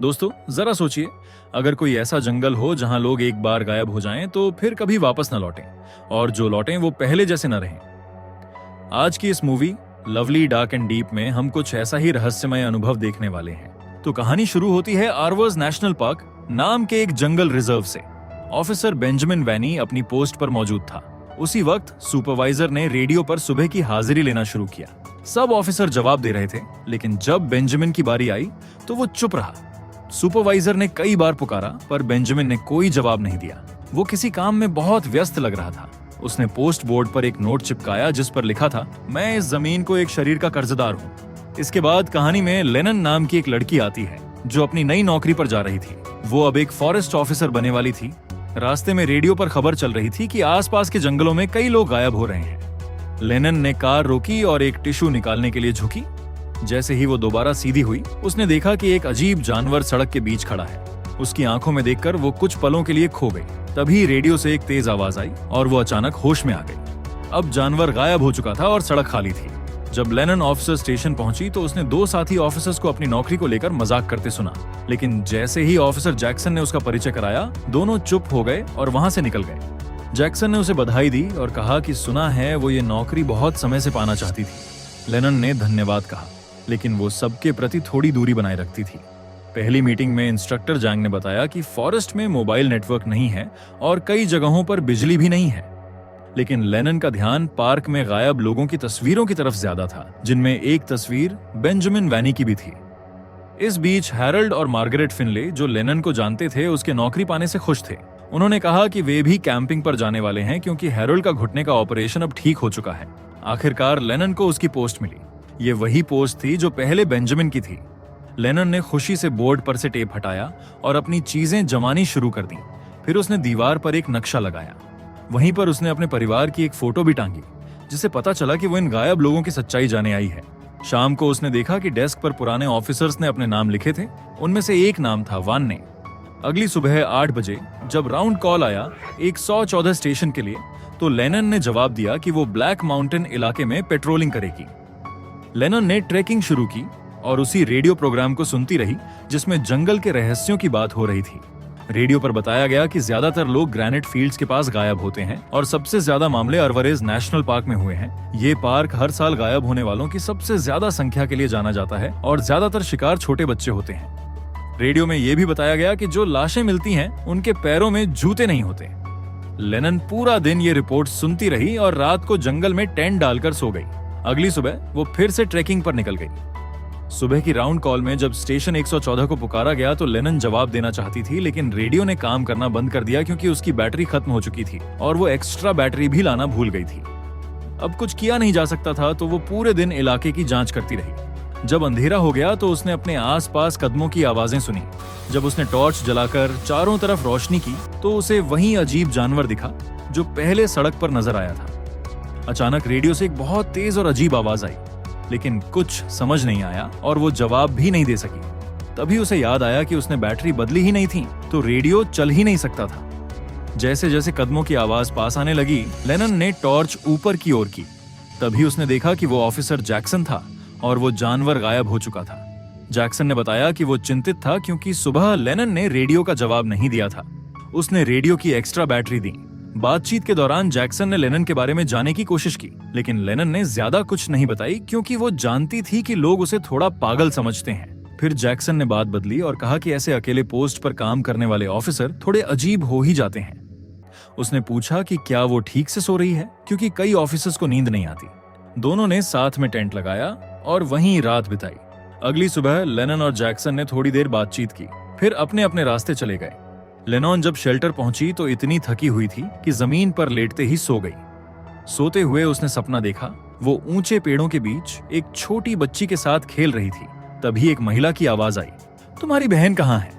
दोस्तों जरा सोचिए, अगर कोई ऐसा जंगल हो जहां लोग एक बार गायब हो जाएं तो फिर कभी वापस न लौटें, और जो लौटें वो पहले जैसे न रहें। आज की इस movie lovely dark and deep में हम कुछ ऐसा ही रहस्यमय अनुभव देखने वाले हैं। तो कहानी शुरू होती है आर्वर्स नेशनल पार्क नाम के एक जंगल रिजर्व से। ऑफिसर बेंजामिन वैनी अपनी पोस्ट पर मौजूद था। उसी वक्त सुपरवाइजर ने रेडियो पर सुबह की हाजिरी लेना शुरू किया। सब ऑफिसर जवाब दे रहे थे, लेकिन जब बेंजामिन की बारी आई तो वो चुप रहा। सुपरवाइजर ने कई बार पुकारा, पर बेंजामिन ने कोई जवाब नहीं दिया। वो किसी काम में बहुत व्यस्त लग रहा था। उसने पोस्ट बोर्ड पर एक नोट चिपकाया जिस पर लिखा था, मैं इस जमीन को एक शरीर का कर्जदार हूँ। इसके बाद कहानी में लेनन नाम की एक लड़की आती है जो अपनी नई नौकरी पर जा रही थी। वो अब एक फॉरेस्ट ऑफिसर बनने वाली थी। रास्ते में रेडियो पर खबर चल रही थी कि आसपास के जंगलों में कई लोग गायब हो रहे हैं। लेनन ने कार रोकी और एक टिश्यू निकालने के लिए झुकी। जैसे ही वो दोबारा सीधी हुई, उसने देखा कि एक अजीब जानवर सड़क के बीच खड़ा है। उसकी आंखों में देखकर वो कुछ पलों के लिए खो गई। तभी रेडियो से एक तेज आवाज आई और वो अचानक होश में आ गई। अब जानवर गायब हो चुका था और सड़क खाली थी। जब लेनन ऑफिसर स्टेशन पहुंची तो उसने दो साथी ऑफिसर्स को अपनी नौकरी को लेकर मजाक करते सुना, लेकिन जैसे ही ऑफिसर जैक्सन ने उसका परिचय कराया, दोनों चुप हो गए और वहां से निकल गए। जैक्सन ने उसे बधाई दी और कहा कि सुना है वो ये नौकरी बहुत समय से पाना चाहती थी। लेनन ने धन्यवाद कहा, लेकिन वो सबके प्रति थोड़ी दूरी बनाए रखती थी। पहली मीटिंग में इंस्ट्रक्टर जैंग ने बताया कि फॉरेस्ट में मोबाइल नेटवर्क नहीं है और कई जगहों पर बिजली भी नहीं है। लेकिन लेनन का ध्यान पार्क में गायब लोगों की तस्वीरों की तरफ ज्यादा था, जिनमें एक तस्वीर बेंजामिन वैनी की भी थी। इस बीच हैरोल्ड और मार्गरेट फिनले, जो लेनन को जानते थे, उसके नौकरी पाने से खुश थे। उन्होंने कहा कि वे भी कैंपिंग पर जाने वाले हैं क्योंकि हैरोल्ड का घुटने का ऑपरेशन अब ठीक हो चुका है। आखिरकार लेनन को उसकी पोस्ट मिली। ये वही पोस्ट थी जो पहले बेंजामिन की थी। लेनन ने खुशी से बोर्ड पर से टेप हटाया और अपनी चीजें जमानी शुरू कर दी। फिर उसने दीवार पर एक नक्शा लगाया। वहीं पर उसने अपने परिवार की एक फोटो भी टांगी, जिससे पता चला कि वो इन गायब लोगों की सच्चाई जाने आई है। शाम को उसने देखा कि डेस्क पर पुराने ऑफिसर्स ने अपने नाम लिखे थे। उनमें से एक नाम था वान ने। अगली सुबह 8 बजे जब राउंड कॉल आया 114 स्टेशन के लिए, तो लेनन ने जवाब दिया कि वो ब्लैक माउंटेन इलाके में पेट्रोलिंग करेगी। लेनन ने ट्रैकिंग शुरू की और उसी रेडियो प्रोग्राम को सुनती रही जिसमें जंगल के रहस्यों की बात हो रही थी। रेडियो पर बताया गया कि ज्यादातर लोग ग्रेनाइट फील्ड्स के पास गायब होते हैं और सबसे ज्यादा मामले अरवरेज नेशनल पार्क में हुए हैं। ये पार्क हर साल गायब होने वालों की सबसे ज्यादा संख्या के लिए जाना जाता है और ज्यादातर शिकार छोटे बच्चे होते हैं। रेडियो में यह भी बताया गया कि जो लाशें मिलती हैं उनके पैरों में जूते नहीं होते। लेनन पूरा दिन ये रिपोर्ट सुनती रही और रात को जंगल में टेंट डालकर सो गई। अगली सुबह वो फिर से ट्रैकिंग पर निकल गई। सुबह की राउंड कॉल में जब स्टेशन 114 को पुकारा गया तो लेनन जवाब देना चाहती थी, लेकिन रेडियो ने काम करना बंद कर दिया क्योंकि उसकी बैटरी खत्म हो चुकी थी और वो एक्स्ट्रा बैटरी भी लाना भूल गई थी। अब कुछ किया नहीं जा सकता था, तो वो पूरे दिन इलाके की जांच करती रही। जब अंधेरा हो गया तो उसने अपने आसपास कदमों की आवाजें सुनी। जब उसने टॉर्च जलाकर चारों तरफ रोशनी की तो उसे वही अजीब जानवर दिखा जो पहले सड़क पर नजर आया था। अचानक रेडियो से एक बहुत तेज और अजीब आवाज आई, लेकिन कुछ समझ नहीं आया और वो जवाब भी नहीं दे सकी। तभी उसे याद आया कि उसने बैटरी बदली ही नहीं थी, तो रेडियो चल ही नहीं सकता था। जैसे जैसे कदमों की आवाज पास आने लगी, लेनन ने टॉर्च ऊपर की ओर की। तभी उसने देखा कि वो ऑफिसर जैक्सन था और वो जानवर गायब हो चुका था। जैक्सन ने बताया कि वो चिंतित था क्योंकि सुबह लेनन ने रेडियो का जवाब नहीं दिया था। उसने रेडियो की एक्स्ट्रा बैटरी दी। बातचीत के दौरान जैक्सन ने लेनन के बारे में जानने की कोशिश की, लेकिन लेनन ने ज्यादा कुछ नहीं बताई क्योंकि वो जानती थी कि लोग उसे थोड़ा पागल समझते हैं। फिर जैक्सन ने बात बदली और कहा कि ऐसे अकेले पोस्ट पर काम करने वाले ऑफिसर थोड़े अजीब हो ही जाते हैं। उसने पूछा कि क्या वो ठीक से सो रही है, क्योंकि कई ऑफिसर्स को नींद नहीं आती। दोनों ने साथ में टेंट लगाया और वहीं रात बिताई। अगली सुबह लेनन और जैक्सन ने थोड़ी देर बातचीत की, फिर अपने अपने रास्ते चले गए। लेनन जब शेल्टर पहुंची तो इतनी थकी हुई थी कि जमीन पर लेटते ही सो गई। सोते हुए उसने सपना देखा। वो ऊंचे पेड़ों के बीच एक छोटी बच्ची के साथ खेल रही थी। तभी एक महिला की आवाज आई, तुम्हारी बहन कहाँ है?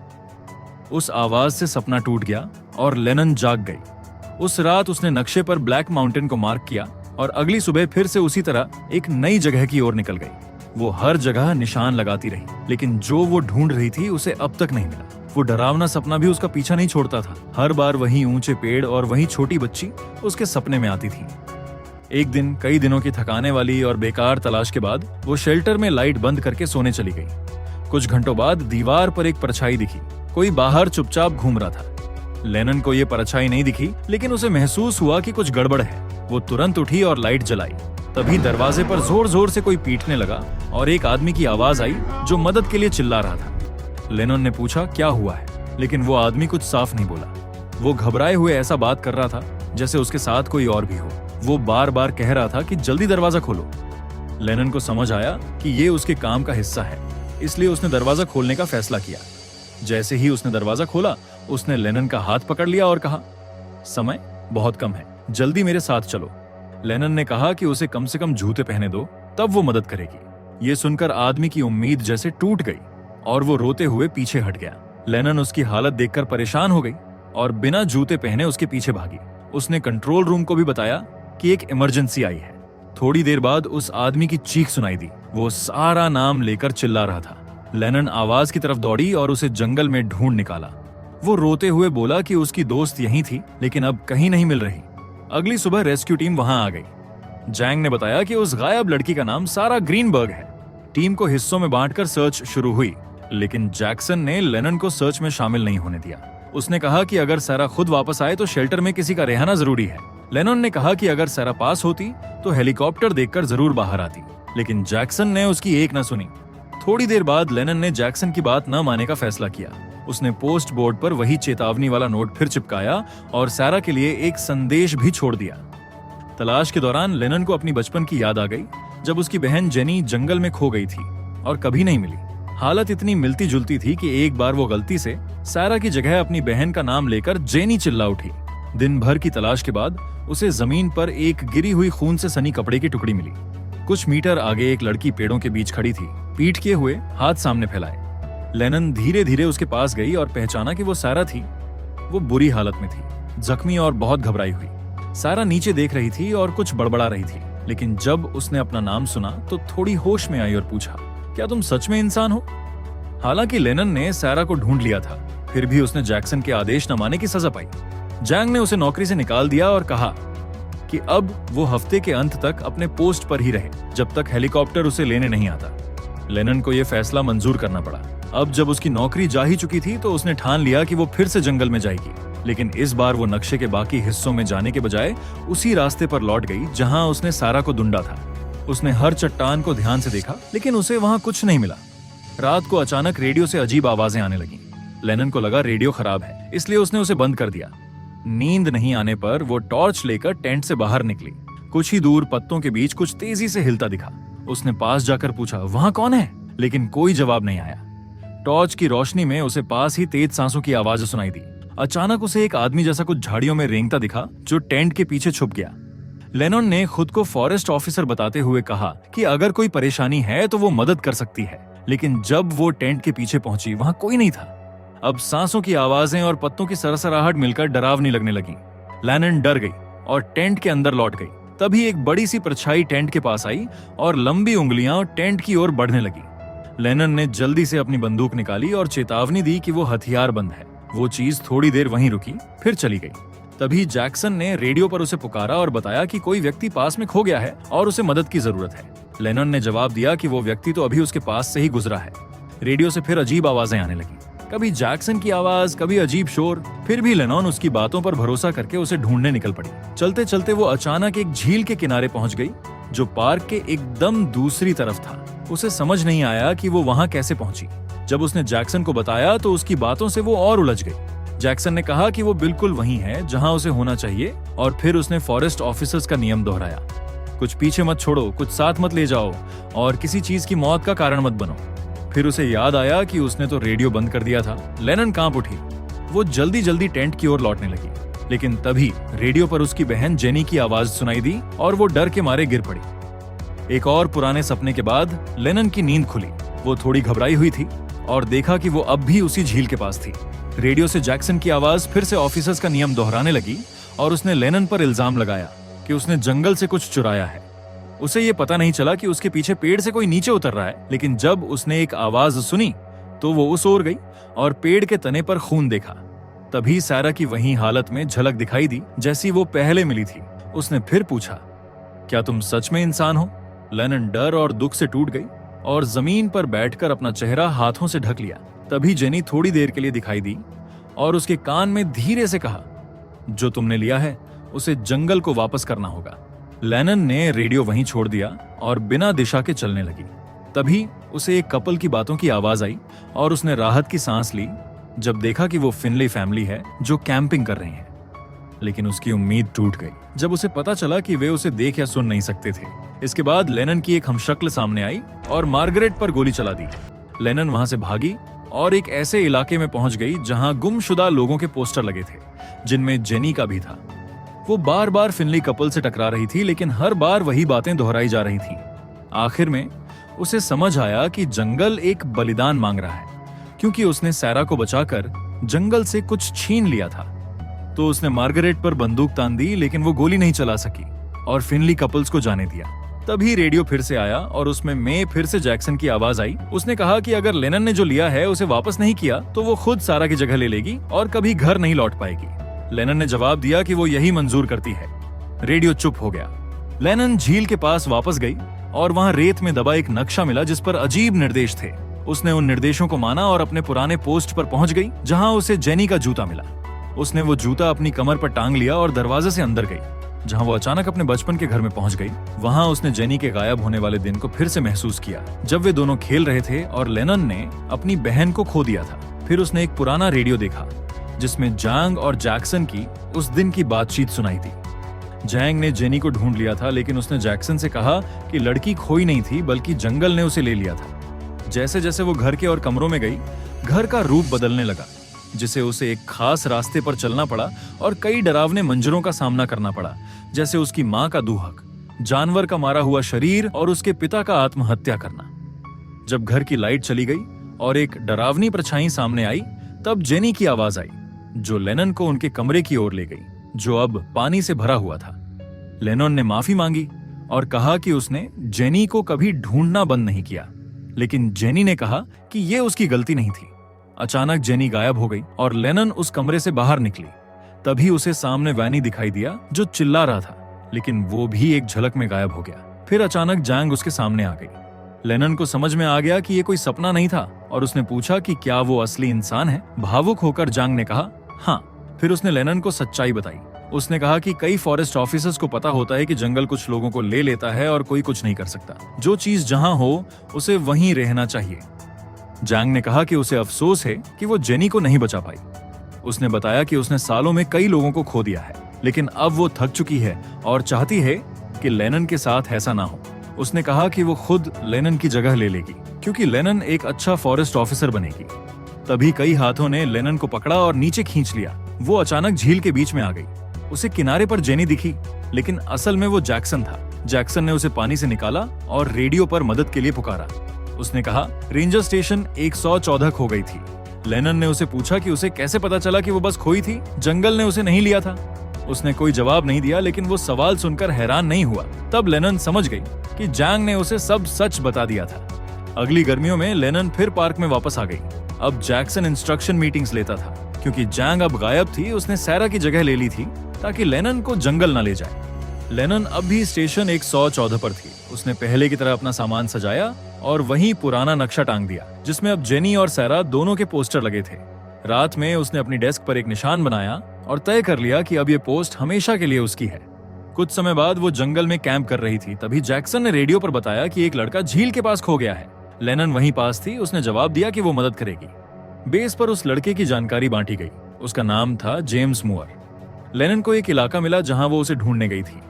उस आवाज से सपना टूट गया और लेनन जाग गई। उस रात उसने नक्शे पर ब्लैक माउंटेन को मार्क किया और अगली सुबह फिर से उसी तरह एक नई जगह की ओर निकल गई। वो हर जगह निशान लगाती रही, लेकिन जो वो ढूंढ रही थी उसे अब तक नहीं मिला। वो डरावना सपना भी उसका पीछा नहीं छोड़ता था। हर बार वही ऊंचे पेड़ और वही छोटी बच्ची उसके सपने में आती थी। एक दिन कई दिनों की थकाने वाली और बेकार तलाश के बाद वो शेल्टर में लाइट बंद करके सोने चली गई। कुछ घंटों बाद दीवार पर एक परछाई दिखी। कोई बाहर चुपचाप घूम रहा था। लेनन को ये परछाई नहीं दिखी, लेकिन उसे महसूस हुआ कि कुछ गड़बड़ है। वो तुरंत उठी और लाइट जलाई। तभी दरवाजे पर जोर जोर से कोई पीटने लगा और एक आदमी की आवाज आई जो मदद के लिए चिल्ला रहा था। लेनन ने पूछा क्या हुआ है, लेकिन वो आदमी कुछ साफ नहीं बोला। वो घबराए हुए ऐसा बात कर रहा था जैसे उसके साथ कोई और भी हो। वो बार बार कह रहा था कि जल्दी दरवाजा खोलो। लेनन को समझ आया कि ये उसके काम का हिस्सा है, इसलिए उसने दरवाजा खोलने का फैसला किया। जैसे ही उसने दरवाजा खोला, उसने लेनन का हाथ पकड़ लिया और कहा, समय बहुत कम है, जल्दी मेरे साथ चलो। लेनन ने कहा कि उसे कम से कम जूते पहने दो, तब वो मदद करेगी। ये सुनकर आदमी की उम्मीद जैसे टूट गई और वो रोते हुए पीछे हट गया। लेनन उसकी हालत देखकर परेशान हो गई और बिना जूते पहने उसके पीछे भागी। उसने कंट्रोल रूम को भी बताया कि एक इमरजेंसी आई है। थोड़ी देर बाद उस आदमी की चीख सुनाई दी। वो सारा नाम लेकर चिल्ला रहा था। लेनन आवाज की तरफ दौड़ी और उसे जंगल में ढूंढ निकाला। वो रोते हुए बोला कि उसकी दोस्त यहीं थी, लेकिन अब कहीं नहीं मिल रही। अगली सुबह रेस्क्यू टीम वहां आ गई। जैंग ने बताया कि उस गायब लड़की का नाम सारा ग्रीनबर्ग है। टीम को हिस्सों में बांटकर सर्च शुरू हुई, लेकिन जैक्सन ने लेनन को सर्च में शामिल नहीं होने दिया। उसने कहा कि अगर सारा खुद वापस आए तो शेल्टर में किसी का रहना जरूरी है। लेनन ने कहा कि अगर सारा पास होती तो हेलीकॉप्टर देखकर जरूर बाहर आती, लेकिन जैक्सन ने उसकी एक न सुनी। थोड़ी देर बाद लेनन ने जैक्सन की बात न मानने का फैसला किया। उसने पोस्ट बोर्ड पर वही चेतावनी वाला नोट फिर चिपकाया और सारा के लिए एक संदेश भी छोड़ दिया। तलाश के दौरान लेनन को अपनी बचपन की याद आ गई, जब उसकी बहन जेनी जंगल में खो गई थी और कभी नहीं मिली। हालत इतनी मिलती जुलती थी कि एक बार वो गलती से सारा की जगह अपनी बहन का नाम लेकर जेनी चिल्ला उठी। दिन भर की तलाश के बाद उसे जमीन पर एक गिरी हुई खून से सनी कपड़े की टुकड़ी मिली। कुछ मीटर आगे एक लड़की पेड़ों के बीच खड़ी थी, पीठ किए हुए, हाथ सामने फैलाए। लेनन धीरे धीरे उसके पास गई और पहचाना कि वो सारा थी। वो बुरी हालत में थी, जख्मी और बहुत घबराई हुई। सारा नीचे देख रही थी और कुछ बड़बड़ा रही थी, लेकिन जब उसने अपना नाम सुना तो थोड़ी होश में आई और पूछा, क्या तुम सच में इंसान हो? हालांकि लेनन ने सारा को ढूंढ लिया था, फिर भी उसने जैक्सन के आदेश न मानने की सजा पाई। जैंग ने उसे नौकरी से निकाल दिया और कहा कि अब वो हफ्ते के अंत तक अपने पोस्ट पर ही रहे, जब तक हेलीकॉप्टर उसे लेने नहीं आता। लेनन को यह फैसला मंजूर करना पड़ा। अब जब उसकी नौकरी जा ही चुकी थी तो उसने ठान लिया कि वो फिर से जंगल में जाएगी, लेकिन इस बार वो नक्शे के बाकी हिस्सों में जाने के बजाय उसी रास्ते पर लौट गई जहां उसने सारा को ढूंढा था। उसने हर चट्टान को ध्यान से देखा, लेकिन उसे वहां कुछ नहीं मिला। रात को अचानक रेडियो से अजीब आवाजें आने लगीं। लेनन को लगा रेडियो खराब है, इसलिए उसने उसे बंद कर दिया। नींद नहीं आने पर वो टॉर्च लेकर टेंट से बाहर निकली। कुछ ही दूर पत्तों के बीच कुछ तेजी से हिलता दिखा। उसने पास जाकर पूछा, वहां कौन है? लेकिन कोई जवाब नहीं आया। टॉर्च की रोशनी में उसे पास ही तेज सांसों की आवाज सुनाई दी। अचानक उसे एक आदमी जैसा कुछ झाड़ियों में रेंगता दिखा, जो टेंट के पीछे छुप गया। लेनन ने खुद को फॉरेस्ट ऑफिसर बताते हुए कहा कि अगर कोई परेशानी है तो वो मदद कर सकती है, लेकिन जब वो टेंट के पीछे पहुंची वहां कोई नहीं था। अब सांसों की आवाजें और पत्तों की सरसराहट मिलकर डरावनी लगने लगी। लेनन डर गई और टेंट के अंदर लौट गई। तभी एक बड़ी सी परछाई टेंट के पास आई और लंबी उंगलियां टेंट की ओर बढ़ने लगी। लेनन ने जल्दी से अपनी बंदूक निकाली और चेतावनी दी कि वो हथियार बंद है। वो चीज थोड़ी देर वहीं रुकी, फिर चली गई। तभी जैक्सन ने रेडियो पर उसे पुकारा और बताया कि कोई व्यक्ति पास में खो गया है और उसे मदद की जरूरत है। लेनन ने जवाब दिया कि वो व्यक्ति तो अभी उसके पास से ही गुजरा है। रेडियो से फिर अजीब आवाजें आने लगी, कभी जैक्सन की आवाज, कभी अजीब शोर। फिर भी लेनन उसकी बातों पर भरोसा करके उसे ढूंढने निकल पड़ी। चलते चलते वो अचानक एक झील के किनारे पहुंच गई, जो पार्क के एकदम दूसरी तरफ था। उसे समझ नहीं आया कि वो वहां कैसे पहुंची। जब उसने जैक्सन को बताया तो उसकी बातों से वो और उलझ गई। जैक्सन ने कहा कि वो बिल्कुल वहीं है जहां उसे होना चाहिए, और फिर उसने फॉरेस्ट ऑफिसर्स का नियम दोहराया, कुछ पीछे मत छोड़ो, कुछ साथ मत ले जाओ और किसी चीज की मौत का कारण मत बनो। फिर उसे याद आया कि उसने तो रेडियो बंद कर दिया था। लेनन कांप उठी। वो जल्दी जल्दी टेंट की ओर लौटने लगी, लेकिन तभी रेडियो पर उसकी बहन जेनी की आवाज सुनाई दी और वो डर के मारे गिर पड़ी। एक और पुराने सपने के बाद लेनन की नींद खुली। वो थोड़ी घबराई हुई थी और देखा कि वो अब भी उसी झील के पास थी। रेडियो से जैक्सन की आवाज फिर से ऑफिसर्स का नियम दोहराने लगी और उसने लेनन पर इल्जाम लगाया कि उसने जंगल से कुछ चुराया है। उसे ये पता नहीं चला कि उसके पीछे पेड़ से कोई नीचे उतर रहा है, लेकिन जब उसने एक आवाज सुनी तो वो उस ओर गई और पेड़ के तने पर खून देखा। तभी सारा की वही हालत में झलक दिखाई दी जैसी वो पहले मिली थी। उसने फिर पूछा, क्या तुम सच में इंसान हो? लेनन डर और दुख से टूट गई। और जमीन पर बैठकर अपना चेहरा हाथों से ढक लिया। तभी जेनी थोड़ी देर के लिए दिखाई दी और उसके कान में धीरे से कहा, जो तुमने लिया है उसे जंगल को वापस करना होगा। लेनन ने रेडियो वहीं छोड़ दिया और बिना दिशा के चलने लगी। तभी उसे एक कपल की बातों की आवाज आई और उसने राहत की सांस ली जब देखा कि वो फिनले फैमिली है जो कैंपिंग कर रही है। लेकिन उसकी उम्मीद टूट गई जब उसे पता चला कि वे उसे देख या सुन नहीं सकते थे। इसके बाद लेनन की एक हमशक्ल सामने आई और मार्गरेट पर गोली चला दी। लेनन वहां से भागी और एक ऐसे इलाके में पहुंच गई जहां गुमशुदा लोगों के पोस्टर लगे थे, जिनमें जेनी का भी था। वो बार बार फिनली कपल से टकरा रही थी, लेकिन हर बार वही बातें दोहराई जा रही थी। आखिर में उसे समझ आया कि जंगल एक बलिदान मांग रहा है, क्योंकि उसने सैरा को बचाकर जंगल से कुछ छीन लिया था। तो उसने मार्गरेट पर बंदूक तान दी, लेकिन वो गोली नहीं चला सकी और फिनली कपल्स को जाने दिया। तभी रेडियो फिर से आया और उसमें मे फिर से जैक्सन की आवाज आई। उसने कहा कि अगर लेनन ने जो लिया है उसे वापस नहीं किया तो वो खुद सारा की जगह ले लेगी और कभी घर नहीं लौट पाएगी। लेनन ने जवाब दिया कि वो यही मंजूर करती है। रेडियो चुप हो गया। लेनन झील के पास वापस गई और वहां रेत में दबा एक नक्शा मिला जिस पर अजीब निर्देश थे। उसने उन निर्देशों को माना और अपने पुराने पोस्ट पर पहुंच गई जहां उसे जेनी का जूता मिला। उसने वो जूता अपनी कमर पर टांग लिया और दरवाजे से अंदर गई, जहां वो अचानक अपने बचपन के घर में पहुंच गई। वहां उसने जेनी के गायब होने वाले दिन को फिर से महसूस किया, जब वे दोनों खेल रहे थे और लेनन ने अपनी बहन को खो दिया था। फिर उसने एक पुराना रेडियो देखा जिसमें जैंग और जैक्सन की उस दिन की बातचीत सुनाई थी। जैंग ने जेनी को ढूंढ लिया था, लेकिन उसने जैक्सन से कहा कि लड़की खोई नहीं थी बल्कि जंगल ने उसे ले लिया था। जैसे जैसे वो घर के और कमरों में गई, घर का रूप बदलने लगा, जिसे उसे एक खास रास्ते पर चलना पड़ा और कई डरावने मंजरों का सामना करना पड़ा, जैसे उसकी माँ का दूहक, जानवर का मारा हुआ शरीर और उसके पिता का आत्महत्या करना। जब घर की लाइट चली गई और एक डरावनी परछाई सामने आई, तब जेनी की आवाज आई जो लेनन को उनके कमरे की ओर ले गई, जो अब पानी से भरा हुआ था। लेनन ने माफी मांगी और कहा कि उसने जेनी को कभी ढूंढना बंद नहीं किया, लेकिन जेनी ने कहा कि यह उसकी गलती नहीं थी। अचानक जेनी गायब हो गई और लेनन उस कमरे से बाहर निकली। तभी उसे सामने वैनी दिखाई दिया जो चिल्ला रहा था, लेकिन वो भी एक झलक में गायब हो गया। फिर अचानक जैंग उसके सामने आ गई। लेनन को समझ में आ गया कि ये कोई सपना नहीं था और उसने पूछा कि क्या वो असली इंसान है। भावुक होकर जैंग ने कहा हाँ। फिर उसने लेनन को सच्चाई बताई। उसने कहा कि कई फॉरेस्ट ऑफिसर्स को पता होता है कि जंगल कुछ लोगों को ले लेता है और कोई कुछ नहीं कर सकता। जो चीज जहां हो उसे वहीं रहना चाहिए। जैंग ने कहा कि उसे अफसोस है कि वो जेनी को नहीं बचा पाई। उसने बताया कि उसने सालों में कई लोगों को खो दिया है, लेकिन अब वो थक चुकी है और चाहती है कि लेनन के साथ ऐसा ना हो। उसने कहा कि वो खुद लेनन की जगह ले लेगी, क्योंकि लेनन एक अच्छा फॉरेस्ट ऑफिसर बनेगी। तभी कई हाथों ने लेनन को पकड़ा और नीचे खींच लिया। वो अचानक झील के बीच में आ गई। उसे किनारे पर जेनी दिखी, लेकिन असल में वो जैक्सन था। जैक्सन ने उसे पानी से निकाला और रेडियो पर मदद के लिए पुकारा। उसने कहा रेंजर स्टेशन 114 खो गई थी। लेनन ने उसे पूछा कि उसे कैसे पता चला कि वो बस खोई थी, जंगल ने उसे नहीं लिया था। उसने कोई जवाब नहीं दिया, लेकिन वो सवाल सुनकर हैरान नहीं हुआ। तब लेनन समझ गई कि जैंग ने उसे सब सच बता दिया था। अगली गर्मियों में लेनन फिर पार्क में वापस आ गई। अब जैक्सन इंस्ट्रक्शन मीटिंग्स लेता था, क्योंकि जैंग अब गायब थी। उसने सैरा की जगह ले ली थी ताकि लेनन को जंगल न ले जाए। लेनन अब भी स्टेशन 114 पर थी। उसने पहले की तरह अपना सामान सजाया और वहीं पुराना नक्शा टांग दिया, जिसमें अब जेनी और सैरा दोनों के पोस्टर लगे थे। रात में उसने अपनी डेस्क पर एक निशान बनाया और तय कर लिया कि अब ये पोस्ट हमेशा के लिए उसकी है। कुछ समय बाद वो जंगल में कैंप कर रही थी। तभी जैक्सन ने रेडियो पर बताया कि एक लड़का झील के पास खो गया है। लेनन वहीं पास थी। उसने जवाब दिया कि वो मदद करेगी। बेस पर उस लड़के की जानकारी बांटी गई। उसका नाम था जेम्स मूअर। लेनन को एक इलाका मिला जहां वो उसे ढूंढने गई थी।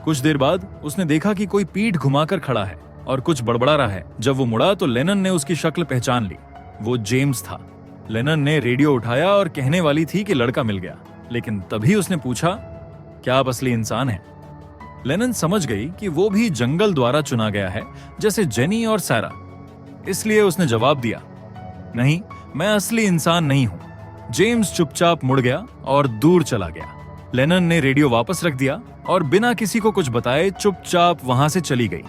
कुछ देर बाद उसने देखा कि कोई पीठ घुमाकर खड़ा है और कुछ बड़बड़ा रहा है। जब वो मुड़ा तो लेनन ने उसकी शक्ल पहचान ली। वो जेम्स था। लेनन ने रेडियो उठाया और कहने वाली थी कि लड़का मिल गया, लेकिन तभी उसने पूछा, क्या आप असली इंसान हैं? लेनन समझ गई कि वो भी जंगल द्वारा चुना गया है, जैसे जेनी और सैरा। इसलिए उसने जवाब दिया, नहीं, मैं असली इंसान नहीं हूं। जेम्स चुपचाप मुड़ गया और दूर चला गया। लेनन ने रेडियो वापस रख दिया और बिना किसी को कुछ बताए चुपचाप वहां से चली गई।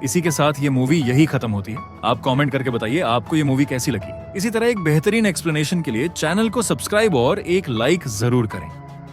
इसी के साथ ये मूवी यही खत्म होती है। आप कमेंट करके बताइए आपको ये मूवी कैसी लगी। इसी तरह एक बेहतरीन एक्सप्लेनेशन के लिए चैनल को सब्सक्राइब और एक लाइक जरूर करें।